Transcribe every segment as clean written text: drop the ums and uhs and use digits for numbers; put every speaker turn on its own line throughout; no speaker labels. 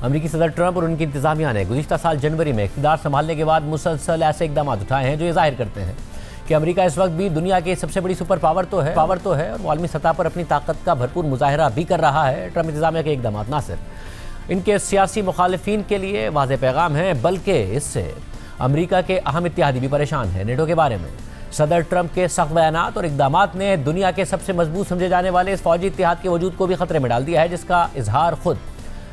امریکی صدر ٹرمپ اور ان کی انتظامیہ نے گزشتہ سال جنوری میں اقتدار سنبھالنے کے بعد مسلسل ایسے اقدامات اٹھائے ہیں جو یہ ظاہر کرتے ہیں کہ امریکہ اس وقت بھی دنیا کی سب سے بڑی سپر پاور تو ہے اور وہ عالمی سطح پر اپنی طاقت کا بھرپور مظاہرہ بھی کر رہا ہے۔ ٹرمپ انتظامیہ کے اقدامات نہ صرف ان کے سیاسی مخالفین کے لیے واضح پیغام ہیں بلکہ اس سے امریکہ کے اہم اتحادی بھی پریشان ہیں۔ نیٹو کے بارے میں صدر ٹرمپ کے سخت بیانات اور اقدامات نے دنیا کے سب سے مضبوط سمجھے جانے والے اس فوجی اتحاد کے وجود کو بھی خطرے میں ڈال دیا ہے، جس کا اظہار خود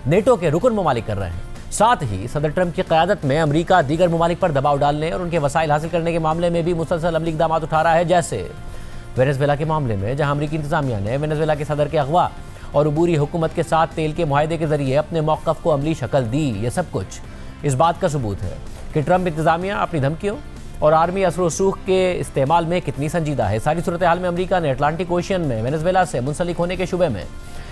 نیٹو کے رکن ممالک کر رہے ہیں۔ ساتھ ہی صدر ٹرمپ کی قیادت میں امریکہ دیگر ممالک پر دباؤ ڈالنے اور ان کے وسائل حاصل کرنے کے معاملے میں بھی مسلسل عملی اقدامات اٹھا رہا ہے، جیسے وینزویلا کے معاملے میں، جہاں امریکی انتظامیہ نے وینزویلا کے صدر کے اغوا اور عبوری حکومت کے ساتھ تیل کے معاہدے کے ذریعے اپنے موقف کو عملی شکل دی۔ یہ سب کچھ اس بات کا ثبوت ہے کہ ٹرمپ انتظامیہ اپنی دھمکیوں اور عالمی اثر و رسوخ کے استعمال میں کتنی سنجیدہ ہے۔ ساری صورتحال میں امریکہ نے اٹلانٹک اوشین میں وینزویلا سے منسلک ہونے کے شبے میں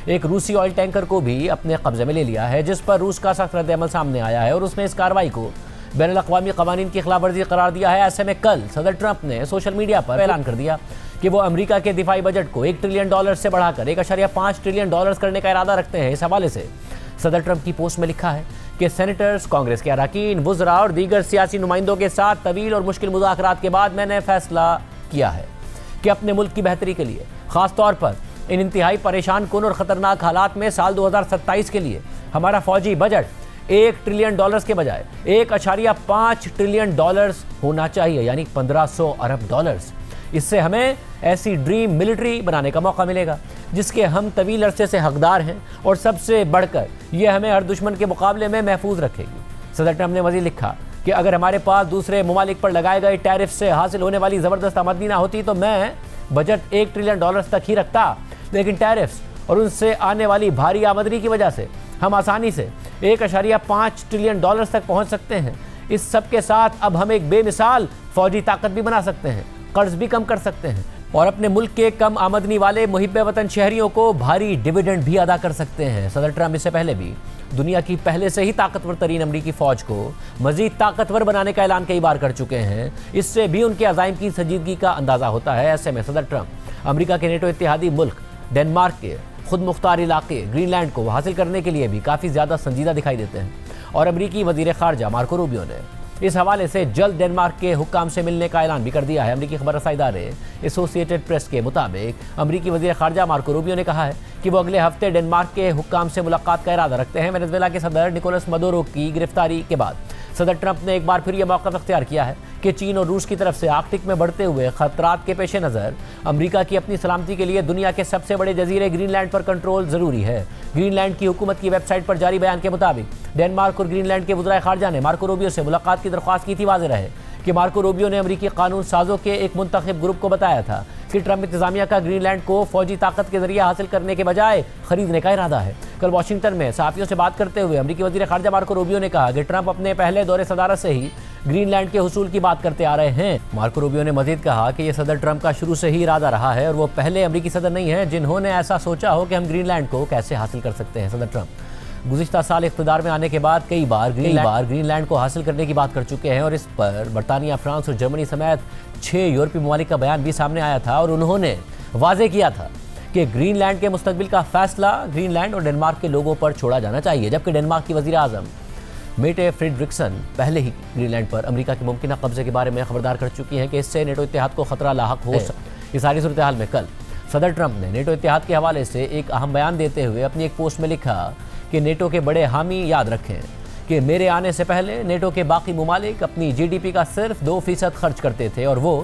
ایک روسی آئل ٹینکر کو بھی اپنے قبضے میں لے لیا ہے، جس پر روس کا سخت رد عمل سامنے آیا ہے اور اس نے اس کارروائی کو بین الاقوامی قوانین کی خلاف ورزی قرار دیا ہے۔ ایسے میں کل صدر ٹرمپ نے سوشل میڈیا پر اعلان کر دیا کہ وہ امریکہ کے دفاعی بجٹ کو $1 ٹریلین سے بڑھا کر $1.5 ٹریلین کرنے کا ارادہ رکھتے ہیں۔ اس حوالے سے صدر ٹرمپ کی پوسٹ میں لکھا ہے کہ سینیٹرز، کانگریس کے اراکین، وزراء اور دیگر سیاسی نمائندوں کے ساتھ طویل اور مشکل مذاکرات کے بعد میں نے فیصلہ کیا ہے کہ اپنے ملک کی بہتری کے لیے، خاص طور پر ان انتہائی پریشان کن اور خطرناک حالات میں سال 2027 کے لیے ہمارا فوجی بجٹ $1 ٹریلین کے بجائے $1.5 ٹریلین ہونا چاہیے، یعنی $1500 ارب۔ اس سے ہمیں ایسی ڈریم ملٹری بنانے کا موقع ملے گا جس کے ہم طویل عرصے سے حقدار ہیں، اور سب سے بڑھ کر یہ ہمیں ہر دشمن کے مقابلے میں محفوظ رکھے گی۔ صدر ٹرمپ نے مزید لکھا کہ اگر ہمارے پاس دوسرے ممالک پر لگائے گئے ٹیرف سے حاصل ہونے والی زبردست آمدنی نہ ہوتی تو میں بجٹ $1 ٹریلین تک ہی رکھتا، لیکن ٹیرفز اور ان سے آنے والی بھاری آمدنی کی وجہ سے ہم آسانی سے $1.5 ٹریلین تک پہنچ سکتے ہیں۔ اس سب کے ساتھ اب ہم ایک بے مثال فوجی طاقت بھی بنا سکتے ہیں، قرض بھی کم کر سکتے ہیں اور اپنے ملک کے کم آمدنی والے محب وطن شہریوں کو بھاری ڈیویڈنڈ بھی ادا کر سکتے ہیں۔ صدر ٹرمپ اس سے پہلے بھی دنیا کی پہلے سے ہی طاقتور ترین امریکی فوج کو مزید طاقتور بنانے کا اعلان کئی بار کر چکے ہیں۔ اس سے بھی ان کے عزائم کی سنجیدگی کا اندازہ ہوتا ہے۔ ایسے میں صدر ٹرمپ امریکہ کے نیٹو اتحادی ملک ڈنمارک کے خود مختار علاقے گرین لینڈ کو حاصل کرنے کے لیے بھی کافی زیادہ سنجیدہ دکھائی دیتے ہیں، اور امریکی وزیر خارجہ مارکو روبیو نے اس حوالے سے جلد ڈنمارک کے حکام سے ملنے کا اعلان بھی کر دیا ہے۔ امریکی خبر رساں ادارے ایسوسیٹڈ پریس کے مطابق امریکی وزیر خارجہ مارکو روبیو نے کہا ہے کہ وہ اگلے ہفتے ڈنمارک کے حکام سے ملاقات کا ارادہ رکھتے ہیں۔ وینزویلا کے صدر نکولس مدورو کی گرفتاری کے بعد صدر ٹرمپ نے ایک بار پھر یہ موقف اختیار کیا ہے کہ چین اور روس کی طرف سے آرکٹک میں بڑھتے ہوئے خطرات کے پیش نظر امریکہ کی اپنی سلامتی کے لیے دنیا کے سب سے بڑے جزیرے گرین لینڈ پر کنٹرول ضروری ہے۔ گرین لینڈ کی حکومت کی ویب سائٹ پر جاری بیان کے مطابق ڈنمارک اور گرین لینڈ کے وزرائے خارجہ نے مارکو روبیو سے ملاقات کی درخواست کی تھی۔ واضح رہے کہ مارکو روبیو نے امریکی قانون سازوں کے ایک منتخب گروپ کو بتایا تھا کہ ٹرمپ انتظامیہ کا گرین لینڈ کو فوجی طاقت کے ذریعے حاصل کرنے کے بجائے خریدنے کا ارادہ ہے۔ کل واشنگٹن میں صحافیوں سے بات کرتے ہوئے امریکی وزیر خارجہ مارکو روبیو نے کہا کہ ٹرمپ اپنے پہلے دورے صدارت سے ہی گرین لینڈ کے حصول کی بات کرتے آ رہے ہیں۔ مارکو روبیو نے مزید کہا کہ یہ صدر ٹرمپ کا شروع سے ہی ارادہ رہا ہے اور وہ پہلے امریکی صدر نہیں ہیں جنہوں نے ایسا سوچا ہو کہ ہم گرین لینڈ کو کیسے حاصل کر سکتے ہیں۔ صدر ٹرمپ گزشتہ سال اقتدار میں آنے کے بعد کئی بار گرین لینڈ کو حاصل کرنے کی بات کر چکے ہیں، اور اس پر برطانیہ، فرانس اور جرمنی سمیت 6 یورپی ممالک کا بیان بھی سامنے آیا تھا، اور انہوں نے واضح کیا تھا کہ گرین لینڈ کے مستقبل کا فیصلہ گرین لینڈ اور ڈنمارک کے لوگوں پر چھوڑا جانا چاہیے، جبکہ ڈنمارک کی وزیر اعظم میٹے فریڈرکسن پہلے ہی گرین لینڈ پر امریکہ کے ممکنہ قبضے کے بارے میں خبردار کر چکی ہیں کہ اس سے نیٹو اتحاد کو خطرہ لاحق ہو سکتا ہے۔ اس ساری صورتحال میں کل صدر ٹرمپ نے نیٹو اتحاد کے حوالے سے ایک اہم بیان دیتے ہوئے اپنی ایک پوسٹ میں لکھا کہ نیٹو کے بڑے حامی یاد رکھیں کہ میرے آنے سے پہلے نیٹو کے باقی ممالک اپنی جی ڈی پی کا صرف 2% خرچ کرتے تھے، اور وہ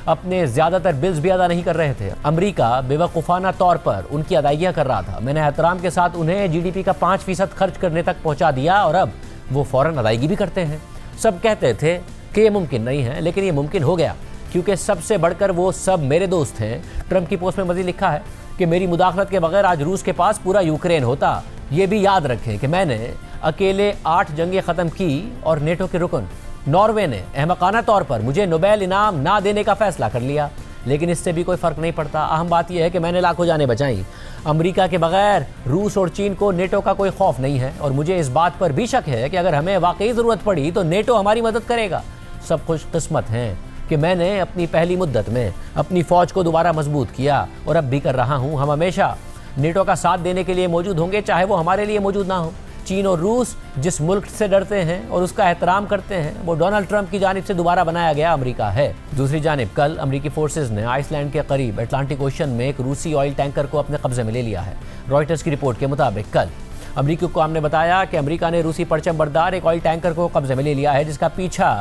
اپنے زیادہ تر بلز بھی ادا نہیں کر رہے تھے۔ امریکہ بے وقوفانہ طور پر ان کی ادائیگیاں کر رہا تھا۔ میں نے احترام کے ساتھ انہیں جی ڈی پی کا 5% خرچ کرنے تک پہنچا دیا، اور اب وہ فوراً ادائیگی بھی کرتے ہیں۔ سب کہتے تھے کہ یہ ممکن نہیں ہے، لیکن یہ ممکن ہو گیا کیونکہ سب سے بڑھ کر وہ سب میرے دوست ہیں۔ ٹرمپ کی پوسٹ میں مزید لکھا ہے کہ میری مداخلت کے بغیر آج روس کے پاس پورا یوکرین ہوتا۔ یہ بھی یاد رکھیں کہ میں نے اکیلے 8 جنگیں ختم کی، اور نیٹو کے رکن ناروے نے احمقانہ طور پر مجھے نوبیل انعام نہ دینے کا فیصلہ کر لیا، لیکن اس سے بھی کوئی فرق نہیں پڑتا۔ اہم بات یہ ہے کہ میں نے لاکھوں جانیں بچائیں۔ امریکہ کے بغیر روس اور چین کو نیٹو کا کوئی خوف نہیں ہے، اور مجھے اس بات پر بھی شک ہے کہ اگر ہمیں واقعی ضرورت پڑی تو نیٹو ہماری مدد کرے گا۔ سب خوش قسمت ہیں کہ میں نے اپنی پہلی مدت میں اپنی فوج کو دوبارہ مضبوط کیا، اور اب بھی کر رہا ہوں۔ ہم ہمیشہ نیٹو کا ساتھ دینے کے لیے موجود ہوں گے، چاہے وہ ہمارے لیے موجود نہ ہو۔ چین اور روس جس ملک سے ڈرتے ہیں اور اس کا احترام کرتے ہیں وہ ڈونلڈ ٹرمپ کی جانب سے دوبارہ بنایا گیا امریکہ ہے۔ دوسری جانب کل امریکی فورسز نے آئس لینڈ کے قریب اٹلانٹک اوشن میں ایک روسی آئل ٹینکر کو اپنے قبضے میں لے لیا ہے۔ رائٹرز کی رپورٹ کے مطابق کل امریکی حکام نے بتایا کہ امریکہ نے روسی پرچم بردار ایک آئل ٹینکر کو قبضے میں لے لیا ہے جس کا پیچھا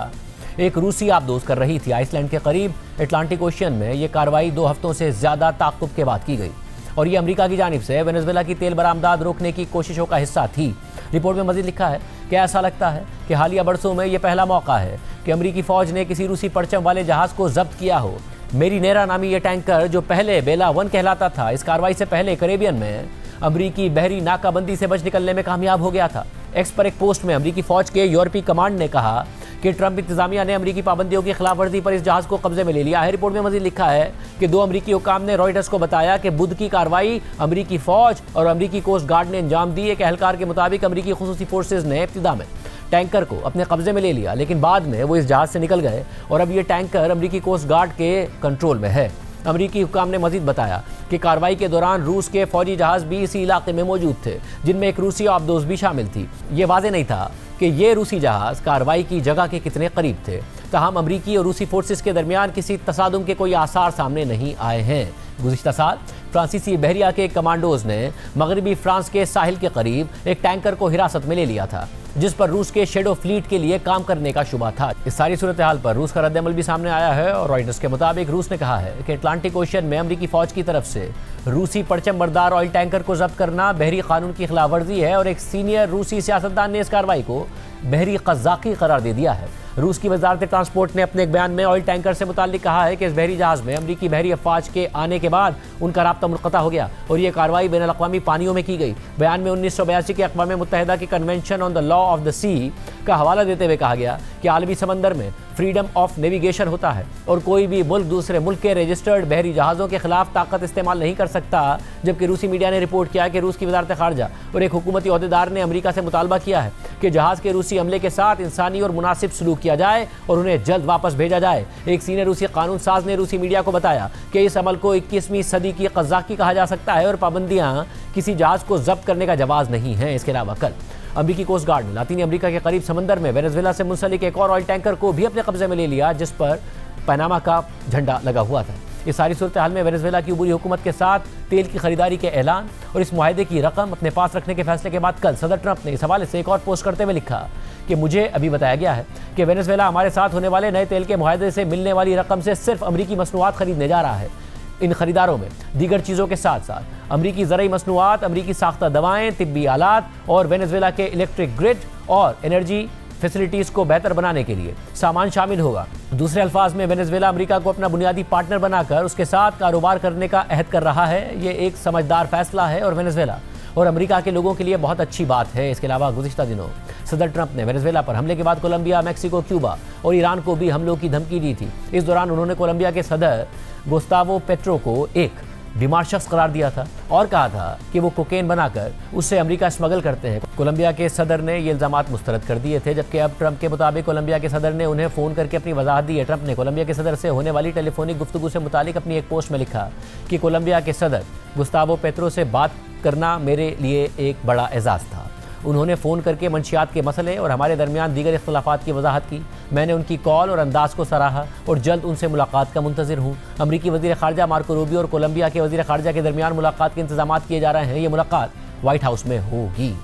ایک روسی آبدوز کر رہی تھی۔ آئس لینڈ کے قریب اٹلانٹک اوشن میں یہ کارروائی 2 ہفتوں سے زیادہ تعاقب کے بعد کی گئی اور یہ امریکہ کی جانب سے وینزویلا کی تیل برآمدات روکنے کی کوششوں کا حصہ تھی۔ رپورٹ میں مزید لکھا ہے کہ ایسا لگتا ہے کہ حالیہ برسوں میں یہ پہلا موقع ہے کہ امریکی فوج نے کسی روسی پرچم والے جہاز کو ضبط کیا ہو۔ میری نیرا نامی یہ ٹینکر جو پہلے بیلا 1 کہلاتا تھا، اس کارروائی سے پہلے کریبین میں امریکی بحری ناکہ بندی سے بچ نکلنے میں کامیاب ہو گیا تھا۔ ایکس پر ایک پوسٹ میں امریکی فوج کے یورپی کمانڈ نے کہا کہ ٹرمپ انتظامیہ نے امریکی پابندیوں کی خلاف ورزی پر اس جہاز کو قبضے میں لے لیا ہے۔ رپورٹ میں مزید لکھا ہے کہ 2 امریکی حکام نے رائٹرز کو بتایا کہ بدھ کی کارروائی امریکی فوج اور امریکی کوسٹ گارڈ نے انجام دی۔ ایک اہلکار کے مطابق امریکی خصوصی فورسز نے ابتدا میں ٹینکر کو اپنے قبضے میں لے لیا لیکن بعد میں وہ اس جہاز سے نکل گئے اور اب یہ ٹینکر امریکی کوسٹ گارڈ کے کنٹرول میں ہے۔ امریکی حکام نے مزید بتایا کہ کارروائی کے دوران روس کے فوجی جہاز بھی اسی علاقے میں موجود تھے جن میں ایک روسی آبدوز بھی شامل تھی۔ یہ واضح نہیں تھا کہ یہ روسی جہاز کارروائی کی جگہ کے کتنے قریب تھے، تاہم امریکی اور روسی فورسز کے درمیان کسی تصادم کے کوئی آثار سامنے نہیں آئے ہیں۔ گزشتہ سال فرانسیسی بحریہ کے کمانڈوز نے مغربی فرانس کے ساحل کے قریب ایک ٹینکر کو حراست میں لے لیا تھا جس پر روس کے شیڈو فلیٹ کے لیے کام کرنے کا شبہ تھا۔ اس ساری صورتحال پر روس کا رد عمل بھی سامنے آیا ہے اور رائٹرز کے مطابق روس نے کہا ہے کہ اٹلانٹک اوشن میں امریکی فوج کی طرف سے روسی پرچم بردار آئل ٹینکر کو ضبط کرنا بحری قانون کی خلاف ورزی ہے اور ایک سینئر روسی سیاستدان نے اس کارروائی کو بحری قزاقی قرار دے دیا ہے۔ روس کی وزارت ٹرانسپورٹ نے اپنے ایک بیان میں آئل ٹینکر سے متعلق کہا ہے کہ اس بحری جہاز میں امریکی بحری افواج کے آنے کے بعد ان کا رابطہ منقطع ہو گیا اور یہ کارروائی بین الاقوامی پانیوں میں کی گئی۔ بیان میں 1982 کے اقوام متحدہ کے convention on the law of the سی کا حوالہ دیتے ہوئے کہا گیا کہ عالمی سمندر میں فریڈم آف نیویگیشن ہوتا ہے اور کوئی بھی ملک دوسرے ملک کے رجسٹرڈ بحری جہازوں کے خلاف طاقت استعمال نہیں کر سکتا، جبکہ روسی میڈیا نے رپورٹ کیا کہ روس کی وزارت خارجہ اور ایک حکومتی عہدیدار نے امریکہ سے مطالبہ کیا ہے کہ جہاز کے روسی عملے کے ساتھ انسانی اور مناسب سلوک کیا جائے اور انہیں جلد واپس بھیجا جائے۔ ایک سینئر روسی قانون ساز نے روسی میڈیا کو بتایا کہ اس عمل کو 21ویں صدی کی قزاقی کہا جا سکتا ہے اور پابندیاں کسی جہاز کو ضبط کرنے کا جواز نہیں ہیں۔ اس کے علاوہ کل امریکی کوسٹ گارڈ نے لاطینی امریکہ کے قریب سمندر میں وینزویلا سے منسلک ایک اور آئل ٹینکر کو بھی اپنے قبضے میں لے لیا جس پر پاناما کا جھنڈا لگا ہوا تھا۔ اس ساری صورتحال میں وینزویلا کی عبوری حکومت کے ساتھ تیل کی خریداری کے اعلان اور اس معاہدے کی رقم اپنے پاس رکھنے کے فیصلے کے بعد کل صدر ٹرمپ نے اس حوالے سے ایک اور پوسٹ کرتے ہوئے لکھا کہ مجھے ابھی بتایا گیا ہے کہ وینزویلا ہمارے ساتھ ہونے والے نئے تیل کے معاہدے سے ملنے والی رقم سے صرف امریکی مصنوعات خریدنے جا رہا ہے۔ ان خریداروں میں دیگر چیزوں کے ساتھ ساتھ امریکی زرعی مصنوعات، امریکی ساختہ دوائیں، طبی آلات اور وینزویلا کے الیکٹرک گرڈ اور انرجی فیسلٹیز کو بہتر بنانے کے لیے سامان شامل ہوگا۔ دوسرے الفاظ میں وینزویلا امریکہ کو اپنا بنیادی پارٹنر بنا کر اس کے ساتھ کاروبار کرنے کا عہد کر رہا ہے۔ یہ ایک سمجھدار فیصلہ ہے اور وینزویلا اور امریکہ کے لوگوں کے لیے بہت اچھی بات ہے۔ اس کے علاوہ گزشتہ دنوں صدر ٹرمپ نے وینزویلا پر حملے کے بعد کولمبیا، میکسیکو، کیوبا اور ایران کو بھی حملوں کی دھمکی دی تھی۔ اس دوران انہوں نے کولمبیا کے صدر گوستاوو پیٹرو کو ایک بیمار شخص قرار دیا تھا اور کہا تھا کہ وہ کوکین بنا کر اسے امریکہ اسمگل کرتے ہیں۔ کولمبیا کے صدر نے یہ الزامات مسترد کر دیے تھے، جبکہ اب ٹرمپ کے مطابق کولمبیا کے صدر نے انہیں فون کر کے اپنی وضاحت دی ہے۔ ٹرمپ نے کولمبیا کے صدر سے ہونے والی ٹیلی فونک گفتگو سے متعلق اپنی ایک پوسٹ میں لکھا کہ کولمبیا کے صدر گوستاوو پیٹرو سے بات کرنا میرے لیے ایک بڑا اعزاز تھا۔ انہوں نے فون کر کے منشیات کے مسئلے اور ہمارے درمیان دیگر اختلافات کی وضاحت کی۔ میں نے ان کی کال اور انداز کو سراہا اور جلد ان سے ملاقات کا منتظر ہوں۔ امریکی وزیر خارجہ مارکو روبیو اور کولمبیا کے وزیر خارجہ کے درمیان ملاقات کے انتظامات کیے جا رہے ہیں۔ یہ ملاقات وائٹ ہاؤس میں ہوگی۔